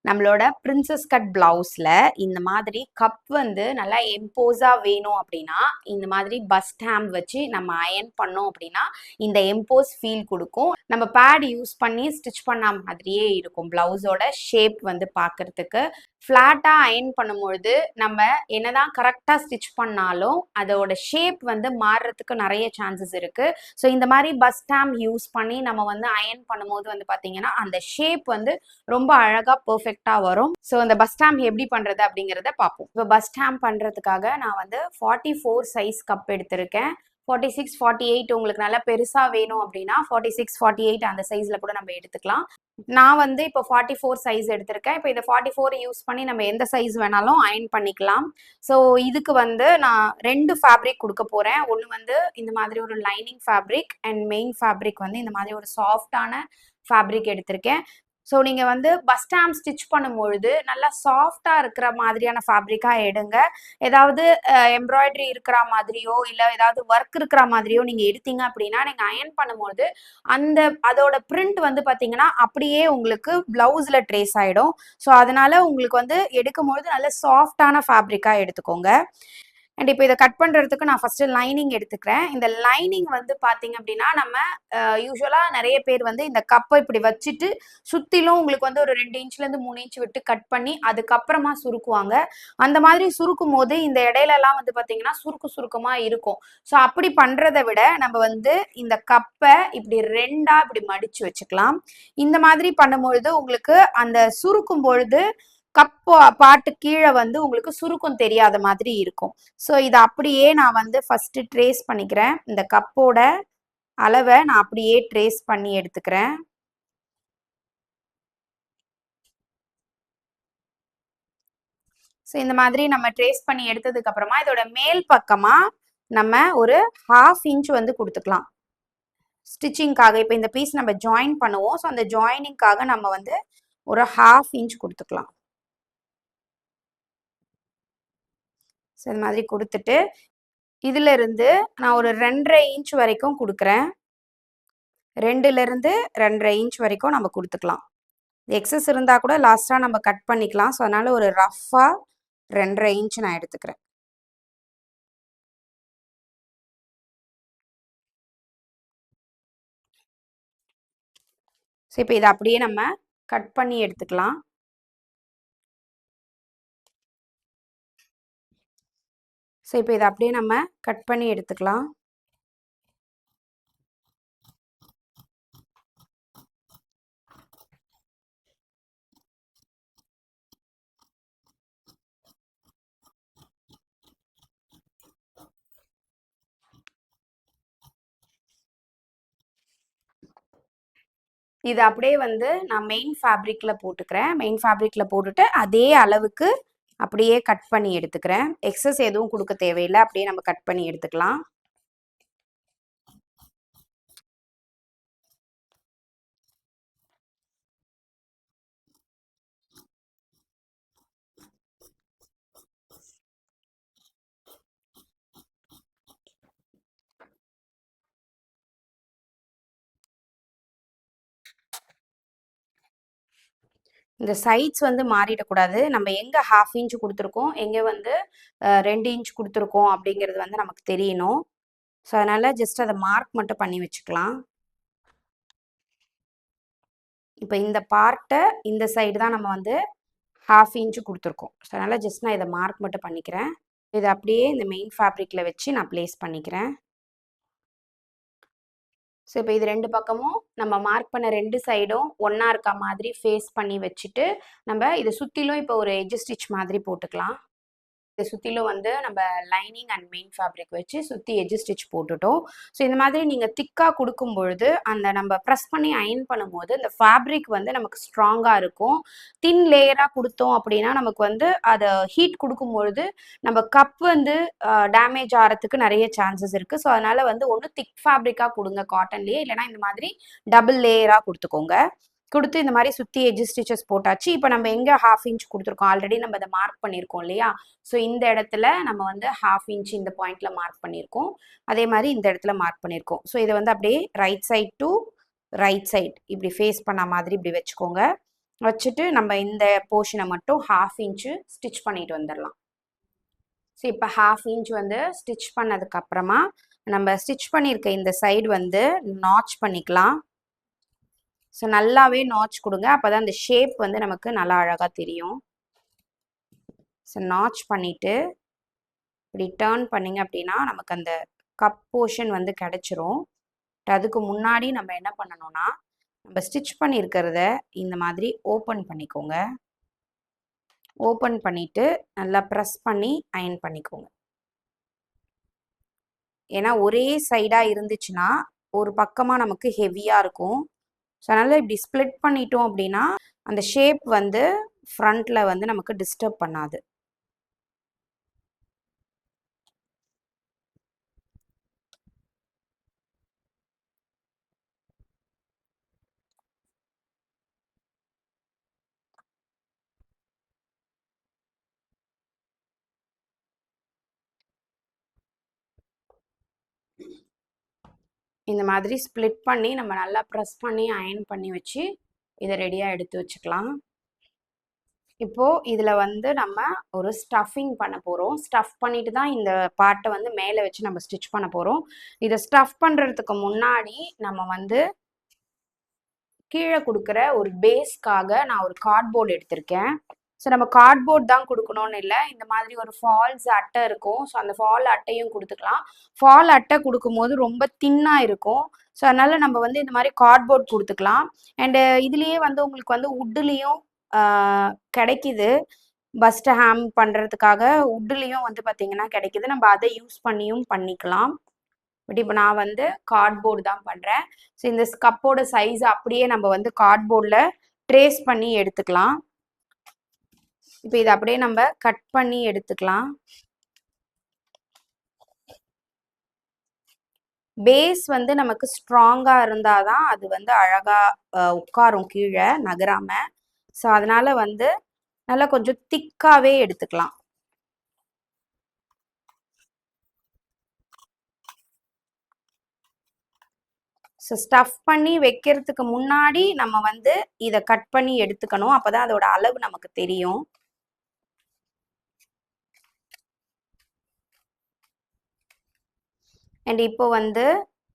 நம்மளோட princess cut பிளவுஸ்ல இந்த மாதிரி கப் வந்து நல்லா எம்போஸா வேணும் அப்படின்னா இந்த மாதிரி பஸ்ட் ஹேம் வச்சு நம்ம அயன் பண்ணோம் அப்படின்னா இந்த எம்போஸ் ஃபீல் கொடுக்கும். நம்ம பேட் யூஸ் பண்ணி ஸ்டிச் பண்ண மாதிரியே இருக்கும். பிளவுஸோட ஷேப் வந்து பார்க்கறதுக்கு ஃப்ளாட்டா அயன் பண்ணும்பொழுது நம்ம என்னதான் கரெக்டா ஸ்டிச் பண்ணாலும் அதோட ஷேப் வந்து மாறுறதுக்கு நிறைய சான்சஸ் இருக்கு. ஸோ இந்த மாதிரி பஸ்ட் ஹேம் யூஸ் பண்ணி நம்ம வந்து அயன் பண்ணும்போது வந்து பார்த்தீங்கன்னா அந்த ஷேப் வந்து ரொம்ப அழகா பெர்ஃபெக்ட்டா வரும். ஸோ அந்த பஸ் ஸ்டாம்ப் எப்படி பண்றது அப்படிங்கிறத பார்ப்போம். இப்போ பஸ் ஸ்டாம்ப் பண்றதுக்காக நான் வந்து 44 சைஸ் கப் எடுத்திருக்கேன். 46 48 உங்களுக்கு நல்லா பெருசா வேணும் அப்படின்னா 46 48 அந்த சைஸ்ல கூட நம்ம எடுத்துக்கலாம். நான் வந்து இப்போ 44 சைஸ் எடுத்திருக்கேன். இப்போ இதை 44 யூஸ் பண்ணி நம்ம எந்த சைஸ் வேணாலும் அயன் பண்ணிக்கலாம். ஸோ இதுக்கு வந்து நான் 2 ஃபேப்ரிக் கொடுக்க போறேன். ஒன்று வந்து இந்த மாதிரி ஒரு lining fabric and main fabric வந்து இந்த மாதிரி ஒரு சாஃப்டான ஃபேப்ரிக் எடுத்திருக்கேன். ஸோ நீங்கள் வந்து பஸ் ஸ்டாம்ப் ஸ்டிச் பண்ணும்பொழுது நல்லா சாஃப்டாக இருக்கிற மாதிரியான ஃபேப்ரிக்காக எடுங்க. ஏதாவது எம்ப்ராய்டரி இருக்கிற மாதிரியோ இல்லை ஏதாவது ஒர்க் இருக்கிற மாதிரியோ நீங்கள் எடுத்தீங்க அப்படின்னா நீங்கள் அயன் பண்ணும்போது அதோட பிரிண்ட் வந்து பார்த்தீங்கன்னா அப்படியே உங்களுக்கு பிளவுஸில் ட்ரேஸ் ஆகிடும். ஸோ அதனால உங்களுக்கு வந்து எடுக்கும்பொழுது நல்ல சாஃப்டான ஃபேப்ரிக்காக எடுத்துக்கோங்க. அண்ட் இப்போ இதை கட் பண்ணுறதுக்கு நான் ஃபஸ்ட்டு லைனிங் எடுத்துக்கிறேன். இந்த லைனிங் வந்து பார்த்தீங்க அப்படின்னா நம்ம யூஸ்வலாக நிறைய பேர் வந்து இந்த கப்பை இப்படி வச்சுட்டு சுற்றிலும் உங்களுக்கு வந்து ஒரு 2 இன்ச்லேருந்து 3 இன்ச் விட்டு கட் பண்ணி அதுக்கப்புறமா சுருக்குவாங்க. அந்த மாதிரி சுருக்கும் போது இந்த இடையிலலாம் வந்து பார்த்தீங்கன்னா சுருக்கமாக இருக்கும். ஸோ அப்படி பண்ணுறதை விட நம்ம வந்து இந்த கப்பை இப்படி 2ஆ இப்படி மடித்து வச்சுக்கலாம். இந்த மாதிரி பண்ணும்பொழுது உங்களுக்கு அந்த சுருக்கும் பொழுது கப்போ பாட்டு கீழே வந்து உங்களுக்கு சுருக்கம் தெரியாத மாதிரி இருக்கும். ஸோ இதை அப்படியே நான் வந்து ஃபர்ஸ்ட் ட்ரேஸ் பண்ணிக்கிறேன். இந்த கப்போட அளவை நான் அப்படியே ட்ரேஸ் பண்ணி எடுத்துக்கிறேன். ஸோ இந்த மாதிரி நம்ம ட்ரேஸ் பண்ணி எடுத்ததுக்கு அப்புறமா இதோட மேல் பக்கமா நம்ம ஒரு 1/2 இன்ச் வந்து கொடுத்துக்கலாம் ஸ்டிச்சிங்காக. இப்போ இந்த பீஸ் நம்ம ஜாயின் பண்ணுவோம். ஸோ அந்த ஜாயினிங்காக நம்ம வந்து ஒரு 1/2 இன்ச் கொடுத்துக்கலாம். ஸோ இந்த மாதிரி கொடுத்துட்டு இதுல இருந்து நான் ஒரு 2.5 இன்ச் வரைக்கும் கொடுக்குறேன். 2லேருந்து 2.5 இன்ச் வரைக்கும் நம்ம கொடுத்துக்கலாம். எக்ஸஸ் இருந்தால் கூட லாஸ்ட்டாக நம்ம கட் பண்ணிக்கலாம். ஸோ அதனால ஒரு ரஃப்பாக 2.5 இன்ச் நான் எடுத்துக்கிறேன். ஸோ இப்போ இதை அப்படியே நம்ம கட் பண்ணி எடுத்துக்கலாம். ஸோ இப்போ இதை அப்படியே நம்ம கட் பண்ணி எடுத்துக்கலாம். இது அப்படியே வந்து நான் மெயின் ஃபேப்ரிக்கில் போட்டுக்கிறேன். மெயின் ஃபேப்ரிக்கில் போட்டுட்டு அதே அளவுக்கு அப்படியே கட் பண்ணி எடுத்துக்கிறேன். எக்ஸஸ் எதுவும் கொடுக்க தேவையில்லை. அப்படியே நம்ம கட் பண்ணி எடுத்துக்கலாம். இந்த சைட்ஸ் வந்து மாறிடக்கூடாது. நம்ம எங்கே 1/2 இன்ச் கொடுத்துருக்கோம், எங்கே வந்து 2 இன்ச் கொடுத்துருக்கோம் அப்படிங்கிறது வந்து நமக்கு தெரியணும். ஸோ அதனால் ஜஸ்ட் அதை மார்க் மட்டும் பண்ணி வச்சுக்கலாம். இப்போ இந்த பார்ட்டை இந்த சைடு தான் நம்ம வந்து 1/2 இன்ச்சு கொடுத்துருக்கோம். ஸோ அதனால் ஜஸ்ட் நான் இதை மார்க் மட்டும் பண்ணிக்கிறேன். இதை அப்படியே இந்த மெயின் ஃபேப்ரிக்கில் வச்சு நான் ப்ளேஸ் பண்ணிக்கிறேன். ஸோ இப்போ இது 2 பக்கமும் நம்ம மார்க் பண்ண 2 சைடும் ஒன்றா இருக்க மாதிரி ஃபேஸ் பண்ணி வச்சுட்டு நம்ம இதை சுற்றிலும் இப்போ ஒரு எட்ஜ் ஸ்டிச் மாதிரி போட்டுக்கலாம். இதை சுற்றிலும் வந்து நம்ம லைனிங் அண்ட் மெயின் ஃபேப்ரிக் வச்சு சுற்றி எட்ஜ் ஸ்டிச் போட்டுட்டோம். ஸோ இந்த மாதிரி நீங்கள் திக்காக கொடுக்கும் பொழுது அந்த நம்ம ப்ரெஸ் பண்ணி அயன் பண்ணும்போது இந்த ஃபேப்ரிக் வந்து நமக்கு ஸ்ட்ராங்காக இருக்கும். தின் லேயராக கொடுத்தோம் அப்படின்னா நமக்கு வந்து அதை ஹீட் கொடுக்கும்பொழுது நம்ம கப் வந்து டேமேஜ் ஆகிறதுக்கு நிறைய சான்சஸ் இருக்குது. ஸோ அதனால் வந்து ஒன்று திக் ஃபேப்ரிக்காக கொடுங்க காட்டன்லேயே, இல்லைனா இந்த மாதிரி டபுள் லேயராக கொடுத்துக்கோங்க. கொடுத்து இந்த மாதிரி சுற்றி எட்ஜ் ஸ்டிச்சஸ் போட்டாச்சு. இப்போ நம்ம எங்கே 1/2 இன்ச் கொடுத்துருக்கோம் ஆல்ரெடி நம்ம அதை மார்க் பண்ணியிருக்கோம் இல்லையா. ஸோ இந்த இடத்துல நம்ம வந்து 1/2 இன்ச் இந்த பாயிண்ட்ல மார்க் பண்ணியிருக்கோம். அதே மாதிரி இந்த இடத்துல மார்க் பண்ணியிருக்கோம். ஸோ இதை வந்து அப்படியே right side to right side இப்படி ஃபேஸ் பண்ண மாதிரி இப்படி வச்சுக்கோங்க. வச்சுட்டு நம்ம இந்த போர்ஷனை மட்டும் 1/2 இன்ச்சு ஸ்டிச் பண்ணிட்டு வந்துடலாம். ஸோ இப்போ 1/2 இன்ச் வந்து ஸ்டிச் பண்ணதுக்கப்புறமா நம்ம ஸ்டிச் பண்ணியிருக்க இந்த சைடு வந்து நாட்ச் பண்ணிக்கலாம். ஸோ நல்லாவே நாட்ச் கொடுங்க, அப்போ தான் அந்த ஷேப் வந்து நமக்கு நல்லா அழகாக தெரியும். ஸோ நாட்ச் பண்ணிவிட்டு இப்படி டர்ன் பண்ணிங்க அப்படின்னா நமக்கு அந்த கப் போர்ஷன் வந்து கிடச்சிரும். அதுக்கு முன்னாடி நம்ம என்ன பண்ணணும்னா, நம்ம ஸ்டிச் பண்ணியிருக்கிறத இந்த மாதிரி ஓப்பன் பண்ணிக்கோங்க. ஓப்பன் பண்ணிவிட்டு நல்லா ப்ரெஸ் பண்ணி அயன் பண்ணிக்கோங்க. ஏன்னா ஒரே சைடாக இருந்துச்சுன்னா ஒரு பக்கமாக நமக்கு ஹெவியாக இருக்கும். ஸோ அதனால் இப்படி ஸ்ப்ளிட் பண்ணிட்டோம் அப்படின்னா அந்த ஷேப் வந்து ஃப்ரண்ட்டில் வந்து நமக்கு டிஸ்டர்ப் பண்ணாது. இந்த மாதிரி ஸ்ப்ளிட் பண்ணி நம்ம நல்லா ப்ரெஸ் பண்ணி அயன் பண்ணி வச்சு இதை ரெடியாக எடுத்து வச்சுக்கலாம். இப்போது இதில் வந்து நம்ம ஒரு ஸ்டஃபிங் பண்ண போகிறோம். ஸ்டஃப் பண்ணிட்டு தான் இந்த பார்ட்டை வந்து மேலே வச்சு நம்ம ஸ்டிச் பண்ண போகிறோம். இதை ஸ்டஃப் பண்ணுறதுக்கு முன்னாடி நம்ம வந்து கீழே கொடுக்குற ஒரு பேஸ்க்காக நான் ஒரு கார்ட்போர்டு எடுத்திருக்கேன். ஸோ நம்ம கார்ட்போர்ட் தான் கொடுக்கணும்னு இல்லை, இந்த மாதிரி ஒரு ஃபால்ஸ் அட்டை இருக்கும். ஸோ அந்த ஃபால் அட்டையும் கொடுத்துக்கலாம். ஃபால் அட்டை கொடுக்கும்போது ரொம்ப தின்னாக இருக்கும். ஸோ அதனால் நம்ம வந்து இந்த மாதிரி கார்ட்போர்ட் கொடுத்துக்கலாம். அண்டு இதுலேயே வந்து உங்களுக்கு வந்து உட்டுலேயும் கிடைக்கிது. பஸ்ட் ஹேம் பண்ணுறதுக்காக உட்டுலேயும் வந்து பார்த்திங்கன்னா கிடைக்கிது. நம்ம அதை யூஸ் பண்ணியும் பண்ணிக்கலாம். பட் இப்போ நான் வந்து கார்ட்போர்டு தான் பண்ணுறேன். ஸோ இந்த கப்போட சைஸ் அப்படியே நம்ம வந்து கார்ட்போர்டில் ட்ரேஸ் பண்ணி எடுத்துக்கலாம். இப்போ இதை அப்படியே நம்ம கட் பண்ணி எடுத்துக்கலாம். பேஸ் வந்து நமக்கு ஸ்ட்ராங்காக இருந்தால் தான் அது வந்து அழகாக உட்காரும் கீழே நகராமல். ஸோ அதனால் வந்து நல்லா கொஞ்சம் திக்காகவே எடுத்துக்கலாம். ஸோ ஸ்டஃப் பண்ணி வைக்கிறதுக்கு முன்னாடி நம்ம வந்து இதை கட் பண்ணி எடுத்துக்கணும். அப்போ தான் அதோட அளவு நமக்கு தெரியும். அண்ட் இப்போ வந்து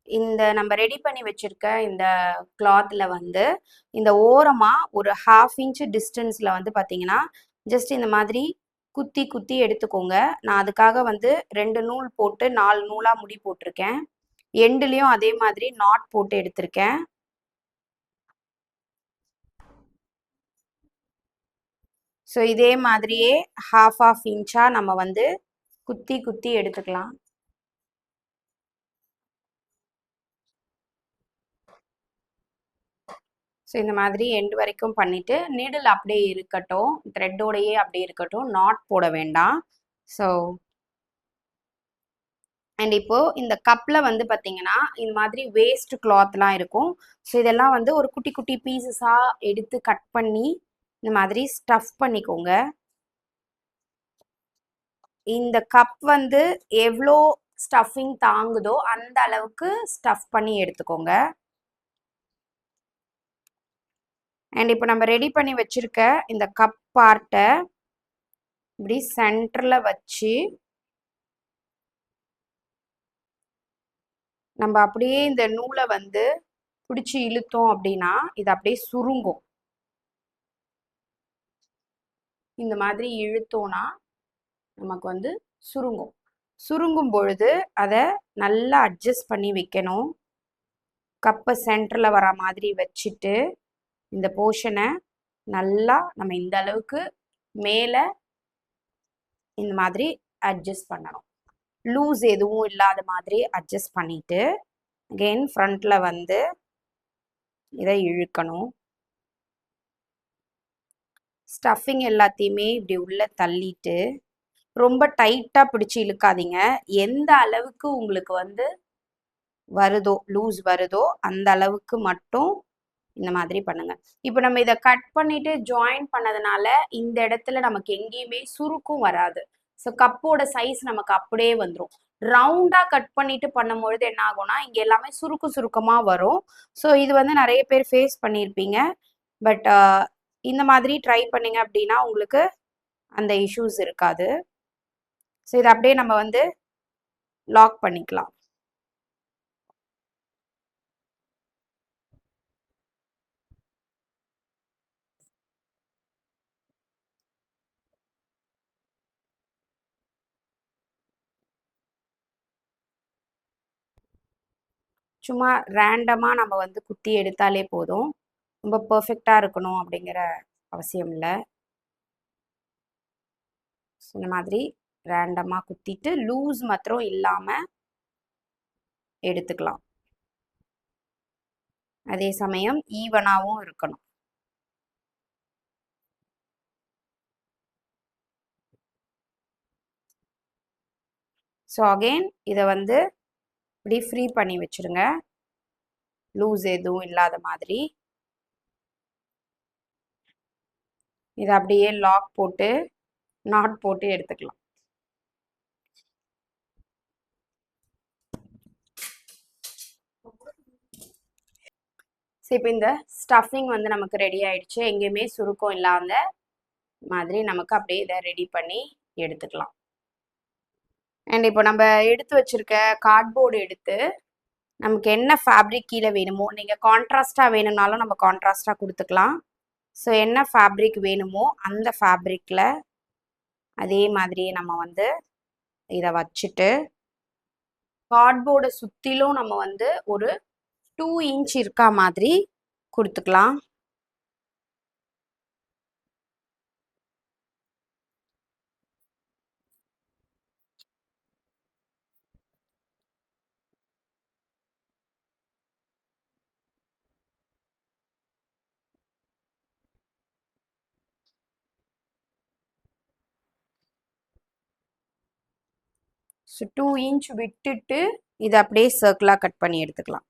இந்த நம்ம ரெடி பண்ணி வச்சிருக்க இந்த கிளாத்தில் வந்து இந்த ஓரமாக ஒரு 1/2 இன்ச் டிஸ்டன்ஸில் வந்து பார்த்தீங்கன்னா ஜஸ்ட் இந்த மாதிரி குத்தி குத்தி எடுத்துக்கோங்க. நான் அதுக்காக வந்து 2 நூல் போட்டு 4 நூலாக முடி போட்டிருக்கேன். எண்டுலேயும் அதே மாதிரி நாட் போட்டு எடுத்திருக்கேன். ஸோ இதே மாதிரியே 1/2 இன்ச்சாக நம்ம வந்து குத்தி குத்தி எடுத்துக்கலாம். ஸோ இந்த மாதிரி எண்டு வரைக்கும் பண்ணிவிட்டு நீடில் அப்படியே இருக்கட்டும், த்ரெட்டோடையே அப்படியே இருக்கட்டும், நாட் போட வேண்டாம். ஸோ அண்ட் இப்போது இந்த கப்பில் வந்து பார்த்தீங்கன்னா இந்த மாதிரி வேஸ்ட் கிளாத்லாம் இருக்கும். ஸோ இதெல்லாம் வந்து ஒரு குட்டி குட்டி பீசஸாக எடுத்து கட் பண்ணி இந்த மாதிரி ஸ்டஃப் பண்ணிக்கோங்க. இந்த கப் வந்து எவ்வளோ ஸ்டஃபிங் தாங்குதோ அந்த அளவுக்கு ஸ்டஃப் பண்ணி எடுத்துக்கோங்க. அண்ட் இப்போ நம்ம ரெடி பண்ணி வச்சிருக்க இந்த கப் பார்ட்டை இப்படி சென்டரில் வச்சு நம்ம அப்படியே இந்த நூலை வந்து பிடிச்சி இழுத்தோம் அப்படின்னா இது அப்படியே சுருங்கும். இந்த மாதிரி இழுத்தோன்னா நமக்கு வந்து சுருங்கும். சுருங்கும் பொழுது அதை நல்லா அட்ஜஸ்ட் பண்ணி வைக்கணும். கப்பை சென்டரில் வர மாதிரி வச்சுட்டு இந்த போர்ஷனை நல்லா நம்ம இந்த அளவுக்கு மேலே இந்த மாதிரி அட்ஜஸ்ட் பண்ணணும். லூஸ் எதுவும் இல்லாத மாதிரி அட்ஜஸ்ட் பண்ணிட்டு அகெயின் ஃப்ரண்ட்ல வந்து இதை இழுக்கணும். ஸ்டஃபிங் எல்லாத்தையுமே இப்படி உள்ள தள்ளிட்டு ரொம்ப டைட்டா பிடிச்சி இழுக்காதீங்க. எந்த அளவுக்கு உங்களுக்கு வந்து வருதோ லூஸ் வருதோ அந்த அளவுக்கு மட்டும் இந்த மாதிரி பண்ணுங்க. இப்போ நம்ம இதை கட் பண்ணிட்டு ஜாயின் பண்ணதுனால இந்த இடத்துல நமக்கு எங்கேயுமே சுருக்கும் வராது. ஸோ கப்போட சைஸ் நமக்கு அப்படியே வந்துடும். ரவுண்டா கட் பண்ணிட்டு பண்ணும்பொழுது என்ன ஆகும்னா இங்க எல்லாமே சுருக்கமா வரும். ஸோ இது வந்து நிறைய பேர் ஃபேஸ் பண்ணியிருப்பீங்க. பட் இந்த மாதிரி ட்ரை பண்ணீங்க அப்படின்னா உங்களுக்கு அந்த இஷ்யூஸ் இருக்காது. ஸோ இதை அப்படியே நம்ம வந்து லாக் பண்ணிக்கலாம். சும்மா ரேண்டமாக நம்ம வந்து குத்தி எடுத்தாலே போதும். ரொம்ப பர்ஃபெக்டாக இருக்கணும் அப்படிங்கிற அவசியம் இல்லை. இந்த மாதிரி ரேண்டமாக குத்திட்டு லூஸ் மாத்திரம் இல்லாமல் எடுத்துக்கலாம். அதே சமயம் ஈவனாகவும் இருக்கணும். ஸோ அகெயின் இதை வந்து இப்படி ஃப்ரீ பண்ணி வச்சுருங்க, லூஸ் எதுவும் இல்லாத மாதிரி. இதை அப்படியே லாக் போட்டு நாட் போட்டு எடுத்துக்கலாம். ஸோ இப்போ இந்த ஸ்டஃபிங் வந்து நமக்கு ரெடி ஆயிடுச்சு. எங்கேயுமே சுருக்கம் இல்லாத மாதிரி நமக்கு அப்படியே இதை ரெடி பண்ணி எடுத்துக்கலாம். அண்ட் இப்போ நம்ம எடுத்து வச்சிருக்க கார்ட்போர்டு எடுத்து நமக்கு என்ன ஃபேப்ரிக் கீழே வேணுமோ, நீங்கள் கான்ட்ராஸ்டாக வேணும்னாலும் நம்ம கான்ட்ராஸ்டாக கொடுத்துக்கலாம். ஸோ என்ன ஃபேப்ரிக் வேணுமோ அந்த ஃபேப்ரிக்கில் அதே மாதிரியே நம்ம வந்து இதை வச்சுட்டு கார்ட்போர்டை சுற்றிலும் நம்ம வந்து ஒரு 2 இன்ச் இருக்கா மாதிரி கொடுத்துக்கலாம். ஸோ 2 இன்ச் விட்டுட்டு இதை அப்படியே சர்க்கிளாக கட் பண்ணி எடுத்துக்கலாம்.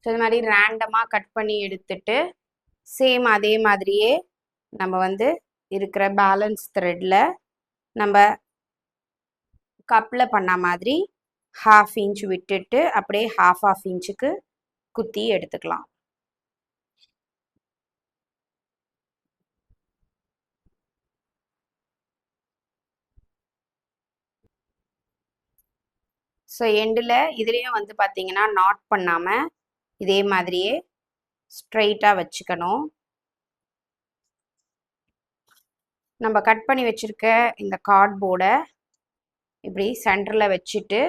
ஸோ இது மாதிரி ரேண்டமாக கட் பண்ணி எடுத்துட்டு சேம் அதே மாதிரியே நம்ம வந்து இருக்கிற பேலன்ஸ் த்ரெட்டில் நம்ம கப்பில் பண்ண மாதிரி 1/2 இன்ச் விட்டுட்டு அப்படியே 1/2 இன்ச்சுக்கு குத்தி எடுத்துக்கலாம். ஸோ எண்டில் இதுலேயும் வந்து பார்த்தீங்கன்னா நாட் பண்ணாமல் இதே மாதிரியே ஸ்ட்ரைட்டாக வச்சுக்கணும். நம்ம கட் பண்ணி வச்சுருக்க இந்த கார்ட்போர்டை இப்படி சென்டரில் வச்சுட்டு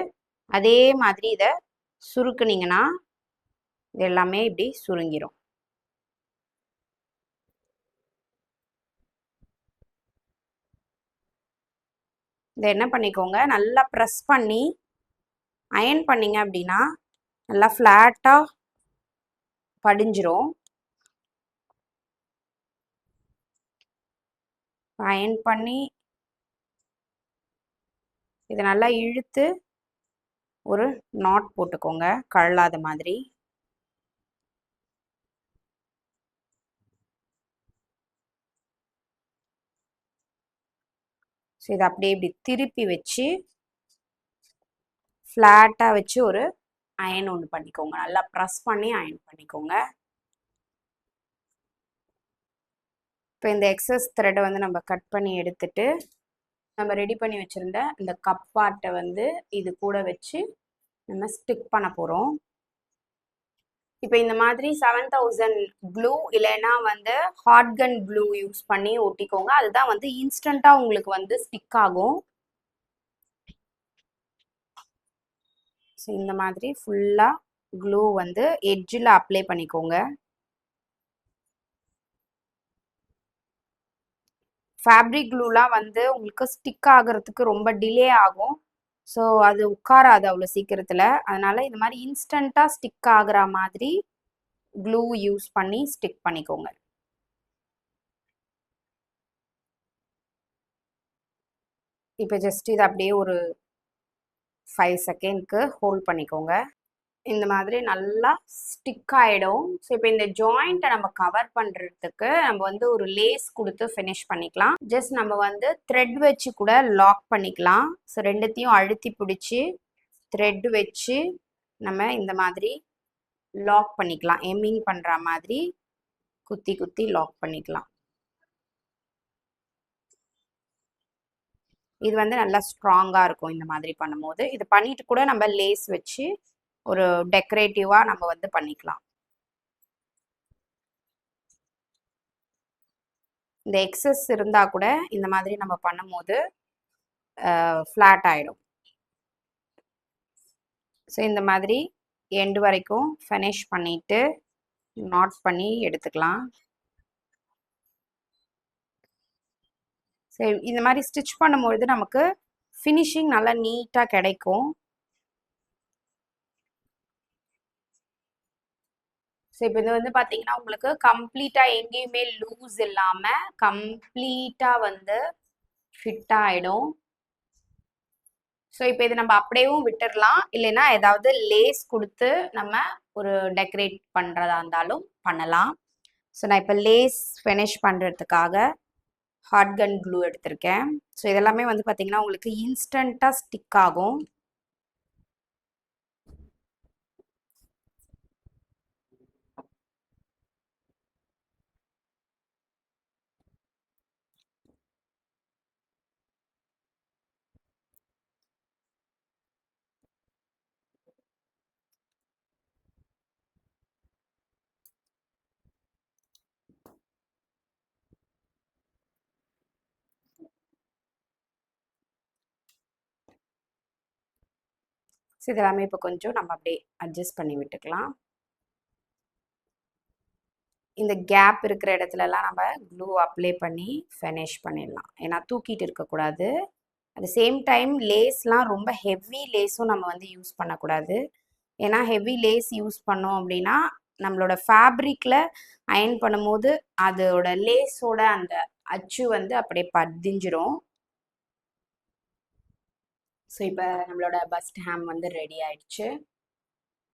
அதே மாதிரி இதை சுருக்குனிங்கன்னா இது எல்லாமே இப்படி சுருங்கிரும். இதை என்ன பண்ணிக்கோங்க, நல்லா ப்ரெஸ் பண்ணி அயன் பண்ணிங்க அப்படின்னா நல்லா ஃப்ளாட்டாக படிஞ்சிரும். அயன் பண்ணி இதை நல்லா இழுத்து ஒரு நாட் போட்டுக்கோங்க கழலாத மாதிரி. ஸோ இதை அப்படியே இப்படி திருப்பி வச்சு ஃப்ளாட்டாக வச்சு ஒரு அயன் ஒன்று பண்ணிக்கோங்க. நல்லா ப்ரெஸ் பண்ணி அயன் பண்ணிக்கோங்க. இப்போ இந்த எக்ஸஸ் த்ரெட்டை வந்து நம்ம கட் பண்ணி எடுத்துட்டு நம்ம ரெடி பண்ணி வச்சுருந்த இந்த கப் பார்ட்டை வந்து இது கூட வச்சு நம்ம ஸ்டிக் பண்ண போகிறோம். இப்போ இந்த மாதிரி 7000 க்ளூ இல்லைன்னா வந்து ஹாட் கன் க்ளூ யூஸ் பண்ணி ஒட்டிக்கோங்க. அதுதான் வந்து இன்ஸ்டண்ட்டாக உங்களுக்கு வந்து ஸ்டிக் ஆகும். ஸோ இந்த மாதிரி ஃபுல்லாக க்ளூ வந்து எட்ஜில் அப்ளை பண்ணிக்கோங்க. ஃபேப்ரிக் க்ளூலாம் வந்து உங்களுக்கு ஸ்டிக் ஆகிறதுக்கு ரொம்ப டிலே ஆகும். ஸோ அது உட்காராது அவ்வளோ சீக்கிரத்தில். அதனால் இந்த மாதிரி இன்ஸ்டண்ட்டாக ஸ்டிக் ஆகிற மாதிரி க்ளூ யூஸ் பண்ணி ஸ்டிக் பண்ணிக்கோங்க. இப்போ ஜஸ்ட் இது அப்படியே ஒரு 5 செகண்ட்க்கு ஹோல்ட் பண்ணிக்கோங்க. இந்த மாதிரி நல்லா ஸ்டிக் ஆகிடும். ஸோ இப்போ இந்த ஜாயிண்ட்டை நம்ம கவர் பண்ணுறதுக்கு நம்ம வந்து ஒரு லேஸ் கொடுத்து ஃபினிஷ் பண்ணிக்கலாம். ஜஸ்ட் நம்ம வந்து த்ரெட் வச்சு கூட லாக் பண்ணிக்கலாம். ஸோ ரெண்டுத்தையும் அழுத்தி பிடிச்சி த்ரெட் வச்சு நம்ம இந்த மாதிரி லாக் பண்ணிக்கலாம். எம்மிங் பண்ணுற மாதிரி குத்தி குத்தி லாக் பண்ணிக்கலாம். இது வந்து நல்லா ஸ்ட்ராங்காக இருக்கும் இந்த மாதிரி பண்ணும்போது. இது பண்ணிட்டு கூட நம்ம லேஸ் வச்சு ஒரு டெக்கரேட்டிவாக நம்ம வந்து பண்ணிக்கலாம். இந்த எக்ஸஸ் இருந்தால் கூட இந்த மாதிரி நம்ம பண்ணும்போது ஃப்ளாட் ஆகிடும். ஸோ இந்த மாதிரி எண்டு வரைக்கும் ஃபினிஷ் பண்ணிவிட்டு நாட் பண்ணி எடுத்துக்கலாம். சரி, இந்த மாதிரி ஸ்டிச் பண்ணும்பொழுது நமக்கு ஃபினிஷிங் நல்லா நீட்டாக கிடைக்கும். ஸோ இப்போ இது வந்து பார்த்தீங்கன்னா உங்களுக்கு கம்ப்ளீட்டாக எங்கேயுமே லூஸ் இல்லாமல் கம்ப்ளீட்டாக வந்து ஃபிட் ஆகிடும். ஸோ இப்போ இது நம்ம அப்படியேவும் விட்டுடலாம், இல்லைன்னா ஏதாவது லேஸ் கொடுத்து நம்ம ஒரு டெக்கரேட் பண்ணுறதா இருந்தாலும் பண்ணலாம். ஸோ நான் இப்போ லேஸ் ஃபினிஷ் பண்ணுறதுக்காக ஹாட் கன் க்ளூ எடுத்திருக்கேன். ஸோ இதெல்லாமே வந்து பார்த்தீங்கன்னா உங்களுக்கு இன்ஸ்டண்ட்டாக ஸ்டிக் ஆகும். ஸோ இதெல்லாமே இப்போ கொஞ்சம் நம்ம அப்படியே அட்ஜஸ்ட் பண்ணி விட்டுக்கலாம். இந்த கேப் இருக்கிற இடத்துலலாம் நம்ம க்ளூ அப்ளை பண்ணி ஃபினிஷ் பண்ணிடலாம். ஏன்னா தூக்கிட்டு இருக்கக்கூடாது. அட் த சேம் டைம் லேஸ்லாம் ரொம்ப ஹெவி லேஸும் நம்ம வந்து யூஸ் பண்ணக்கூடாது. ஏன்னா ஹெவி லேஸ் யூஸ் பண்ணோம் அப்படின்னா நம்மளோட ஃபேப்ரிக்கில் அயன் பண்ணும்போது அதோட லேஸோட அந்த அச்சு வந்து அப்படியே பதிஞ்சிரும். ஸோ இப்போ நம்மளோட பஸ்ட் ஹேம் வந்து ரெடி ஆயிடுச்சு.